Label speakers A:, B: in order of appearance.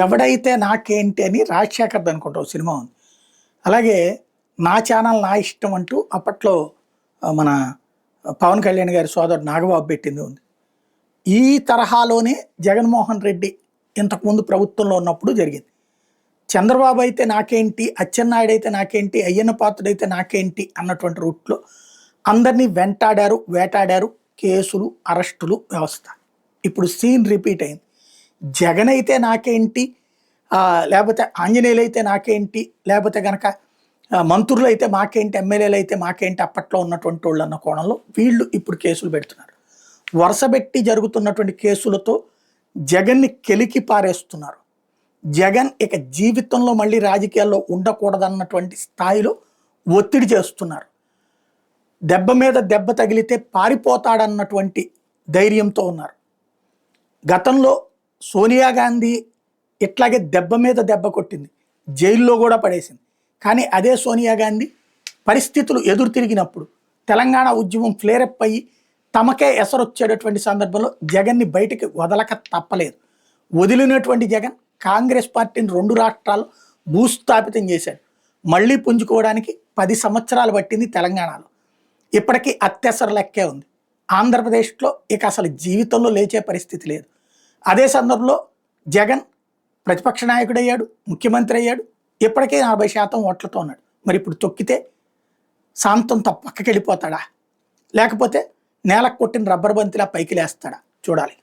A: ఎవడైతే నాకేంటి అని రాజశేఖర్ది అనుకుంటా ఓ సినిమా ఉంది. అలాగే నా ఛానల్ నా ఇష్టం అంటూ అప్పట్లో మన పవన్ కళ్యాణ్ గారి సోదరుడు నాగబాబు పెట్టింది ఉంది. ఈ తరహాలోనే జగన్మోహన్ రెడ్డి ఇంతకుముందు ప్రభుత్వంలో ఉన్నప్పుడు జరిగింది. చంద్రబాబు అయితే నాకేంటి, అచ్చెన్నాయుడు అయితే నాకేంటి, అయ్యన్న పాత్రుడు అయితే నాకేంటి అన్నటువంటి రూట్లో అందరినీ వెంటాడారు, వేటాడారు, కేసులు, అరెస్టులు, వ్యవస్థ. ఇప్పుడు సీన్ రిపీట్ అయింది. జగన్ అయితే నాకేంటి, లేకపోతే ఆంజనేయులు అయితే నాకేంటి, లేకపోతే కనుక మంత్రులు అయితే మాకేంటి, ఎమ్మెల్యేలు అయితే మాకేంటి అప్పట్లో ఉన్నటువంటి వాళ్ళు అన్న కోణంలో వీళ్ళు ఇప్పుడు కేసులు పెడుతున్నారు. వరుసబెట్టి జరుగుతున్నటువంటి కేసులతో జగన్ని కెలికి పారేస్తున్నారు. జగన్ ఇక జీవితంలో మళ్ళీ రాజకీయాల్లో ఉండకూడదన్నటువంటి స్థాయిలో ఒత్తిడి చేస్తున్నారు. దెబ్బ మీద దెబ్బ తగిలితే పారిపోతాడన్నటువంటి ధైర్యంతో ఉన్నారు. గతంలో సోనియా గాంధీ ఇట్లాగే దెబ్బ మీద దెబ్బ కొట్టింది, జైల్లో కూడా పడేసింది. కానీ అదే సోనియా గాంధీ పరిస్థితులు ఎదురు తిరిగినప్పుడు తెలంగాణ ఉద్యమం ఫ్లేరప్ అయ్యి తమకే ఎసరొచ్చేటటువంటి సందర్భంలో జగన్ని బయటికి వదలక తప్పలేదు. వదిలినటువంటి జగన్ కాంగ్రెస్ పార్టీని 2 రాష్ట్రాలు భూస్థాపితం చేశాడు. మళ్ళీ పుంజుకోవడానికి 10 సంవత్సరాలు పట్టింది తెలంగాణలో. ఇప్పటికీ అత్యవసర లెక్కే ఉంది. ఆంధ్రప్రదేశ్లో ఇక అసలు జీవితంలో లేచే పరిస్థితి లేదు. అదే సందర్భంలో జగన్ ప్రతిపక్ష నాయకుడు అయ్యాడు, ముఖ్యమంత్రి అయ్యాడు, ఇప్పటికే 40% ఓట్లతో ఉన్నాడు. మరి ఇప్పుడు తొక్కితే శాంతంతో పక్కకి వెళ్ళిపోతాడా, లేకపోతే నేలకు కొట్టిన రబ్బర్ బంతిలా పైకి లేస్తాడా చూడాలి.